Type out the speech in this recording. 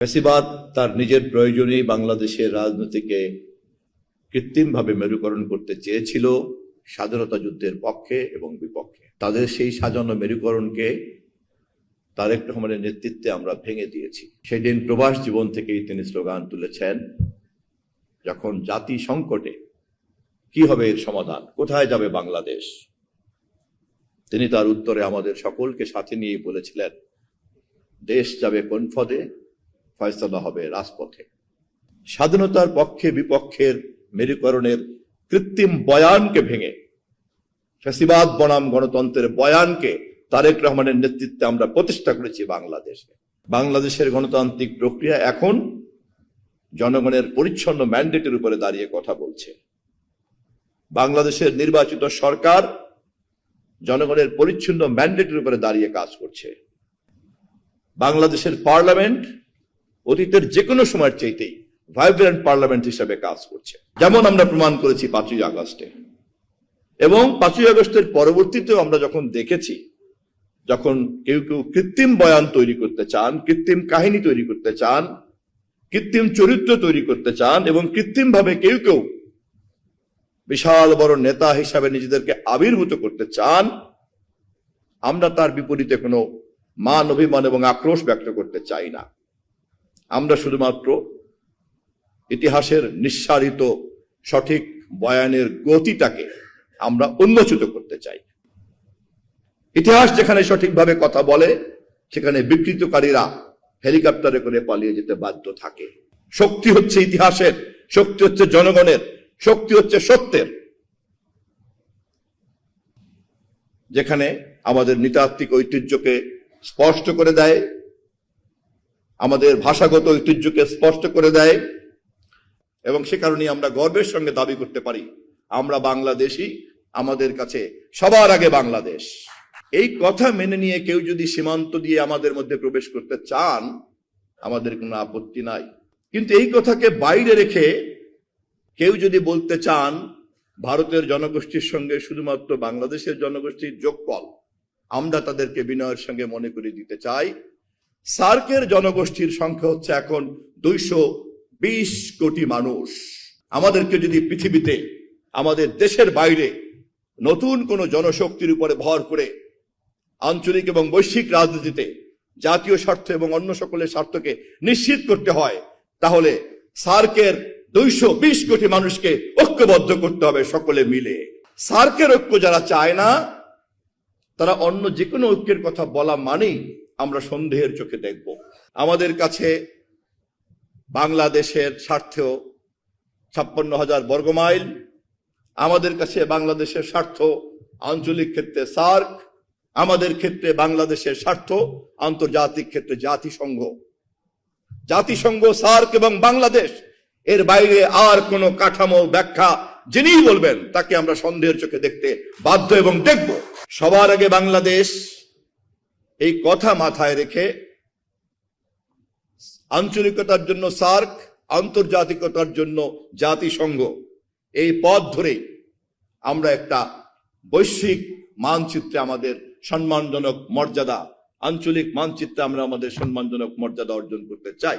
ফ্যাসিবাদ তার নিজের প্রয়োজনেই বাংলাদেশের রাজনীতিকে কৃত্রিমভাবে মেরুকরণ করতে চেয়েছিল স্বাধীনতা যুদ্ধের পক্ষে এবং বিপক্ষে। তাদের সেই সাজানো মেরুকরণকে তারেক রহমানের নেতৃত্বে আমরা ভেঙে দিয়েছি। সেদিন প্রবাস জীবন থেকেই তিনি স্লোগান তুলেছেন, যখন জাতি সংকটে কি হবে এর সমাধান, কোথায় যাবে বাংলাদেশ। তিনি তার উত্তরে আমাদের সকলকে সাথে নিয়ে বলেছিলেন, দেশ যাবে কোন পথে, ফয়সালা হবে রাজপথে। স্বাধীনতার পক্ষে বিপক্ষের মেরুকরণের কৃত্রিম বয়ানকে ভেঙে ফ্যাসিবাদ বনাম গণতন্ত্রের বয়ানকে তারেক রহমানের নেতৃত্বে আমরা প্রতিষ্ঠা করেছি বাংলাদেশে। বাংলাদেশের গণতান্ত্রিক প্রক্রিয়া এখন জনগণের পরিচ্ছন্ন ম্যান্ডেটের উপরে দাঁড়িয়ে কথা বলছে। বাংলাদেশের নির্বাচিত সরকার জনগণের পরিচ্ছন্ন ম্যান্ডেটের উপরে দাঁড়িয়ে কাজ করছে। বাংলাদেশের পার্লামেন্ট অতীতের যে কোনো সময়ের চাইতেই ভাইব্রেন্ট পার্লামেন্ট হিসেবে কাজ করছে, যেমন আমরা প্রমাণ করেছি 5ই আগস্টে। এবং 5ই আগস্টের পরবর্তীতেও আমরা যখন দেখেছি, যখন কেউ কেউ কৃত্রিম বয়ান তৈরি করতে চান, কৃত্রিম কাহিনী তৈরি করতে চান, কৃত্রিম চরিত্র তৈরি করতে চান এবং কৃত্রিম ভাবে কেউ কেউ বিশাল বড় নেতা হিসাবে নিজেদেরকে আবির্ভূত করতে চান, আমরা তার বিপরীতে কোনো মান অভিমান এবং আক্রোশ ব্যক্ত করতে চাই না। আমরা শুধুমাত্র ইতিহাসের নিঃসারিত সঠিক বয়ানের গতিটাকে আমরা উন্মোচিত করতে চাই। ইতিহাস যেখানে সঠিকভাবে কথা বলে, সেখানে বিকৃতকারীরা হেলিকপ্টারে করে পালিয়ে যেতে বাধ্য থাকে। শক্তি হচ্ছে ইতিহাসের, শক্তি হচ্ছে জনগণের, শক্তি হচ্ছে সত্যের। যেখানে আমাদের নৃতাত্ত্বিক ঐতিহ্যকে স্পষ্ট করে দেয়, আমাদের ভাষাগত ঐতিহ্যকে স্পষ্ট করে দেয়, এবং সে কারণে আমরা গর্বের সঙ্গে দাবি করতে পারি আমরা বাংলাদেশী, আমাদের কাছে সবার আগে বাংলাদেশ। এই কথা মেনে নিয়ে কেউ যদি সীমান্ত দিয়ে আমাদের মধ্যে প্রবেশ করতে চান, আমাদের কোনো আপত্তি নাই। কিন্তু এই কথাকে বাইরে রেখে কেউ যদি বলতে চান ভারতের জনগোষ্ঠীর সঙ্গে শুধুমাত্র বাংলাদেশের জনগোষ্ঠীর যোগফল, আমরা তাদেরকে বিনয়ের সঙ্গে মনে করে দিতে চাই, সার্কের জনগোষ্ঠীর সংখ্যা হচ্ছে এখন 220 কোটি মানুষ। আমাদেরকে যদি পৃথিবীতে, আমাদের দেশের বাইরে নতুন কোন জনশক্তির উপরে ভর করে আঞ্চলিক এবং বৈশ্বিক রাজনীতিতে জাতীয় স্বার্থ এবং অন্য সকলের স্বার্থকে নিশ্চিত করতে হয়, তাহলে সার্কের 220 কোটি মানুষকে ঐক্যবদ্ধ করতে হবে সকলে মিলে। সার্কের ঐক্য যারা চায় না, তারা অন্য যে কোনো ঐক্যের কথা বলা মানেই আমরা সন্দেহের চোখে দেখব। আমাদের কাছে বাংলাদেশের স্বার্থেও 56,000 বর্গমাইল, আমাদের কাছে বাংলাদেশের স্বার্থ আঞ্চলিক ক্ষেত্রে সার্ক, আমাদের ক্ষেত্রে বাংলাদেশের স্বার্থ আন্তর্জাতিক ক্ষেত্রে জাতিসংঘ। জাতিসংঘ, সার্ক এবং বাংলাদেশ, এর বাইরে আর কোনো কাঠামো ব্যাখ্যা যিনি বলবেন তাকে আমরা সন্দেহের চোখে দেখতে বাধ্য এবং দেখব। সবার আগে বাংলাদেশ, এই কথা মাথায় রেখে আঞ্চলিকতার জন্য সার্ক, আন্তর্জাতিকতার জন্য জাতিসংঘ, এই পথ ধরে আমরা একটা বৈশ্বিক মানচিত্রে আমাদের সম্মানজনক মর্যাদা, আঞ্চলিক মানচিত্রে আমরা আমাদের সম্মানজনক মর্যাদা অর্জন করতে চাই।